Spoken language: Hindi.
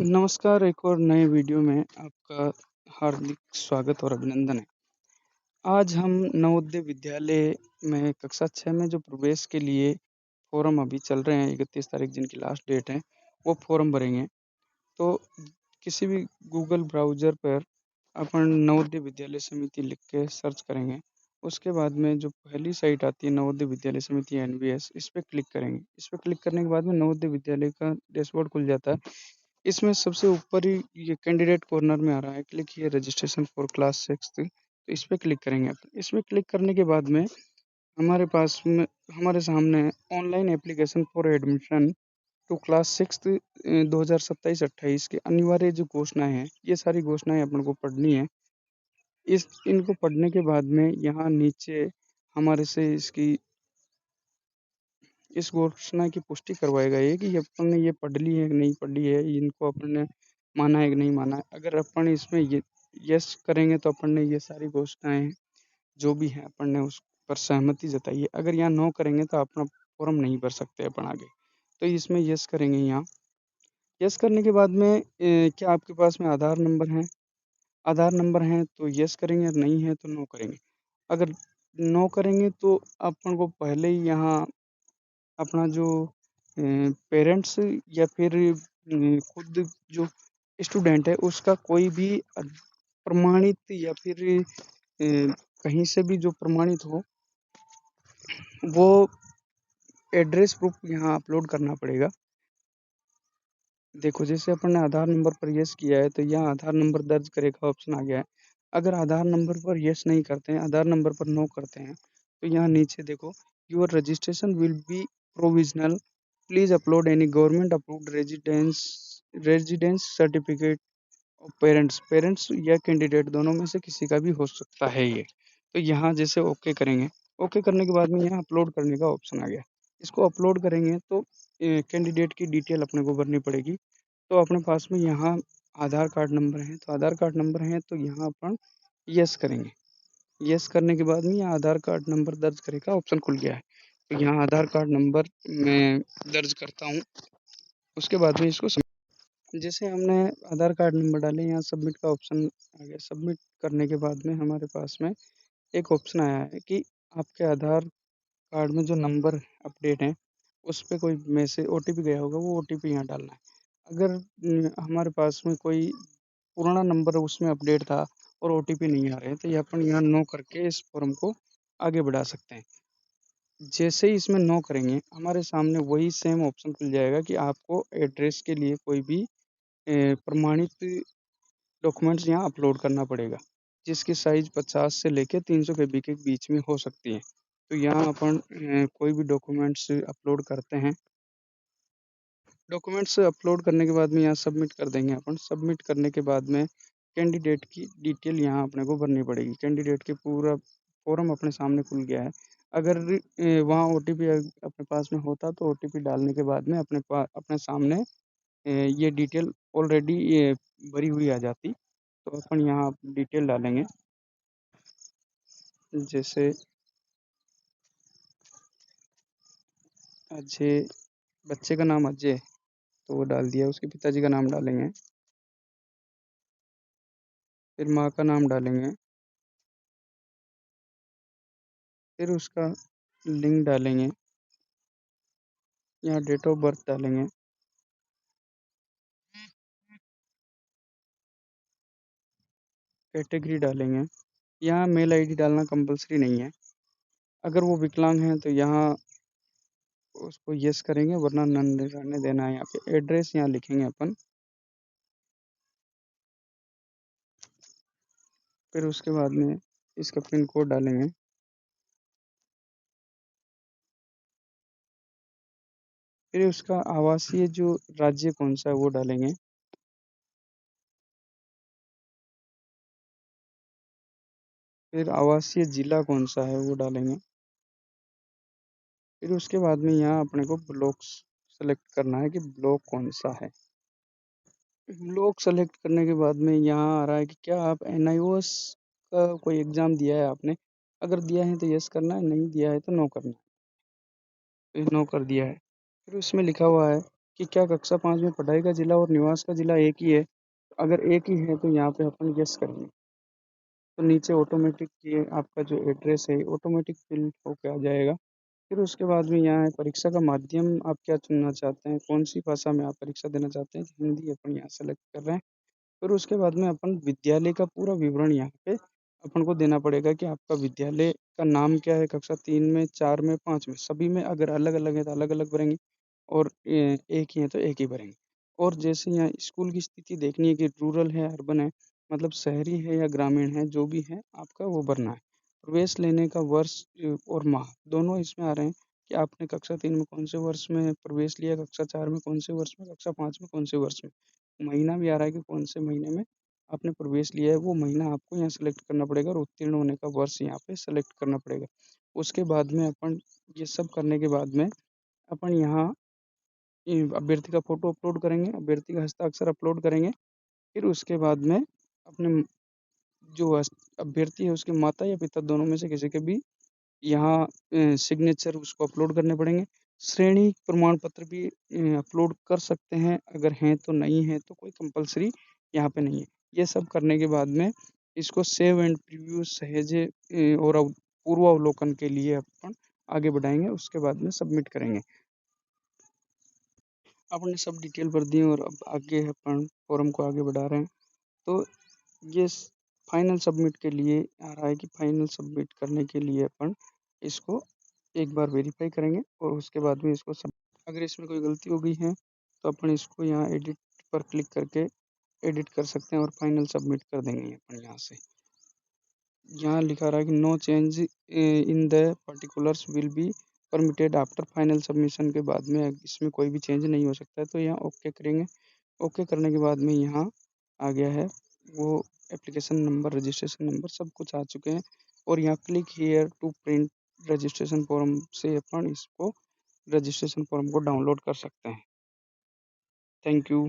नमस्कार, एक और नए वीडियो में आपका हार्दिक स्वागत और अभिनंदन है। आज हम नवोदय विद्यालय में कक्षा 6 में जो प्रवेश के लिए फ़ॉर्म अभी चल रहे हैं, 31 तारीख जिनकी लास्ट डेट है, वो फ़ॉर्म भरेंगे। तो किसी भी गूगल ब्राउज़र पर अपन नवोदय विद्यालय समिति लिख के सर्च करेंगे। उसके बाद में जो पहली साइट आती है नवोदय विद्यालय समिति एनवीएस, इस पे क्लिक करेंगे। इस पे क्लिक करने के बाद में नवोदय विद्यालय का डैशबोर्ड खुल जाता है। इसमें सबसे ऊपर ही ये कैंडिडेट कॉर्नर में आ रहा है, click here registration for class 6, तो इस पे क्लिक करेंगे अपन। इसमें क्लिक करने के बाद में हमारे पास में हमारे सामने online application for admission to class 6 2027-28 की अनिवार्य जो घोषणाएं हैं, ये सारी घोषणाएं अपन को पढ़नी है। इनको पढ़ने के बाद में यहाँ नीचे हमारे से इस घोषणा की पुष्टि करवाएगा ये कि अपन ने ये पढ़ ली है कि नहीं पढ़ ली है, इनको अपन ने माना है कि नहीं माना है। अगर अपन इसमें ये यस करेंगे तो अपन ने ये सारी घोषणाएं जो भी हैं अपन ने उस पर सहमति जताई है। अगर यहाँ नो करेंगे तो अपना फॉर्म नहीं भर सकते अपन आगे। तो इसमें यस करेंगे यहाँ। यस करने के बाद में क्या आपके पास में आधार नंबर है? आधार नंबर है तो यस करेंगे, और नहीं है तो नो करेंगे। अगर नो करेंगे तो अपन को पहले ही यहाँ अपना जो पेरेंट्स या फिर खुद जो स्टूडेंट है उसका कोई भी प्रमाणित या फिर कहीं से भी जो प्रमाणित हो वो एड्रेस प्रूफ यहाँ अपलोड करना पड़ेगा। देखो जैसे अपन ने आधार नंबर पर यस किया है तो यहाँ आधार नंबर दर्ज करे का ऑप्शन आ गया है। अगर आधार नंबर पर यस नहीं करते हैं, आधार नंबर पर नो करते हैं, तो यहाँ नीचे देखो your registration will be provisional, please upload any government approved residence certificate of parents या कैंडिडेट दोनों में से किसी का भी हो सकता है ये। तो यहाँ जैसे ओके करेंगे, ओके करने के बाद में यहाँ अपलोड करने का ऑप्शन आ गया। इसको अपलोड करेंगे तो कैंडिडेट की डिटेल अपने को भरनी पड़ेगी। तो अपने पास में यहाँ आधार कार्ड नंबर है, तो आधार कार्ड नंबर है तो यहाँ अपन यस करेंगे। यस करने के बाद में यहाँ आधार कार्ड नंबर दर्ज करे का ऑप्शन खुल गया है। तो यहाँ आधार कार्ड नंबर मैं दर्ज करता हूँ। उसके बाद में इसको जैसे हमने आधार कार्ड नंबर डाले, यहाँ सबमिट का ऑप्शन आ गया। सबमिट करने के बाद में हमारे पास में एक ऑप्शन आया है कि आपके आधार कार्ड में जो नंबर अपडेट है उस पे कोई मैसेज ओटीपी गया होगा, वो ओटीपी यहाँ डालना है। अगर हमारे पास में कोई पुराना नंबर उसमें अपडेट था और ओटीपी नहीं आ रहे हैं तो ये अपन यहाँ नो करके इस फॉर्म को आगे बढ़ा सकते हैं। जैसे ही इसमें नो करेंगे हमारे सामने वही सेम ऑप्शन खुल जाएगा कि आपको एड्रेस के लिए कोई भी प्रमाणित डॉक्यूमेंट्स यहाँ अपलोड करना पड़ेगा, जिसकी साइज 50 से लेके 300 केबी के बीच में हो सकती है। तो यहाँ अपन कोई भी डॉक्यूमेंट्स अपलोड करते हैं। डॉक्यूमेंट्स अपलोड करने के बाद में यहाँ सबमिट कर देंगे अपन। सबमिट करने के बाद में कैंडिडेट की डिटेल यहाँ अपने को भरनी पड़ेगी। कैंडिडेट के पूरा फॉर्म अपने सामने खुल गया है। अगर वहाँ ओटीपी अपने पास में होता तो ओटीपी डालने के बाद में अपने सामने ये डिटेल ऑलरेडी ये भरी हुई आ जाती। तो अपन यहाँ डिटेल डालेंगे, जैसे अजय, बच्चे का नाम अजय तो वो डाल दिया। उसके पिताजी का नाम डालेंगे, फिर माँ का नाम डालेंगे, फिर उसका लिंग डालेंगे, यहाँ डेट ऑफ बर्थ डालेंगे, कैटेगरी डालेंगे। यहाँ मेल आईडी डालना कंपलसरी नहीं है। अगर वो विकलांग हैं तो यहाँ उसको यस करेंगे, वरना नन रहने देना है। यहाँ पे एड्रेस यहाँ लिखेंगे अपन, फिर उसके बाद में इसका पिन कोड डालेंगे, फिर उसका आवासीय जो राज्य कौन सा है वो डालेंगे, फिर आवासीय जिला कौन सा है वो डालेंगे। फिर उसके बाद में यहाँ अपने को ब्लॉक सेलेक्ट करना है कि ब्लॉक कौन सा है। ब्लॉक सेलेक्ट करने के बाद में यहाँ आ रहा है कि क्या आप एनआईओएस का कोई एग्ज़ाम दिया है आपने। अगर दिया है तो यस करना है, नहीं दिया है तो नो करना है। तो नो कर दिया है। फिर उसमें लिखा हुआ है कि क्या कक्षा 5 में पढ़ाई का जिला और निवास का जिला एक ही है। अगर एक ही है तो यहाँ पे अपन यस करेंगे। तो नीचे ऑटोमेटिक ये आपका जो एड्रेस है ऑटोमेटिक फिल होके आ जाएगा। फिर उसके बाद में यहाँ है परीक्षा का माध्यम आप क्या चुनना चाहते हैं, कौन सी भाषा में आप परीक्षा देना चाहते हैं, हिंदी अपन यहाँ सेलेक्ट कर रहे हैं। फिर उसके बाद में अपन विद्यालय का पूरा विवरण यहाँ पे अपन को देना पड़ेगा कि आपका विद्यालय का नाम क्या है, कक्षा 3 में, 4 में, 5 में, सभी में अगर अलग अलग है तो अलग अलग भरेंगे और एक ही है तो एक ही भरेंगे। और जैसे यहाँ स्कूल की स्थिति देखनी है कि रूरल है, अर्बन है, मतलब शहरी है या ग्रामीण है, जो भी है आपका वो भरना है। प्रवेश लेने का वर्ष और माह दोनों इसमें आ रहे हैं कि आपने कक्षा 3 में कौन से वर्ष में प्रवेश लिया, कक्षा 4 में कौन से वर्ष में, कक्षा 5 में कौन से वर्ष में। महीना भी आ रहा है कि कौन से महीने में आपने प्रवेश लिया है, वो महीना आपको यहाँ सेलेक्ट करना पड़ेगा और उत्तीर्ण होने का वर्ष यहाँ पे सेलेक्ट करना पड़ेगा। उसके बाद में अपन ये सब करने के बाद में अपन यहाँ अभ्यर्थी का फोटो अपलोड करेंगे, अभ्यर्थी का हस्ताक्षर अपलोड करेंगे। फिर उसके बाद में अपने जो अभ्यर्थी है उसके माता या पिता दोनों में से किसी के भी यहाँ सिग्नेचर उसको अपलोड करने पड़ेंगे। श्रेणी प्रमाण पत्र भी अपलोड कर सकते हैं, अगर हैं तो, नहीं है तो कोई कंपलसरी यहाँ पे नहीं है। ये सब करने के बाद में इसको सेव एंड प्रीव्यू सहेजे और पूर्वावलोकन के लिए अपन आगे बढ़ाएंगे। उसके बाद में सबमिट करेंगे। आपने सब डिटेल भर दी और अब आगे अपन फॉर्म को आगे बढ़ा रहे हैं। तो ये फाइनल सबमिट के लिए आ रहा है कि फाइनल सबमिट करने के लिए अपन इसको एक बार वेरीफाई करेंगे और उसके बाद में इसको सब, अगर इसमें कोई गलती हो गई है तो अपन इसको यहाँ एडिट पर क्लिक करके एडिट कर सकते हैं और फाइनल सबमिट कर देंगे अपन यहाँ से। यहाँ लिखा रहा है कि no change in the particulars will be permitted after final submission. के बाद में इसमें कोई भी चेंज नहीं हो सकता है, तो यहाँ ओके करेंगे। ओके करने के बाद में यहाँ आ गया है वो एप्लीकेशन नंबर, रजिस्ट्रेशन नंबर सब कुछ आ चुके हैं और यहाँ click here to print registration form से अपन इसको रजिस्ट्रेशन फॉर्म को डाउनलोड कर सकते हैं। Thank you.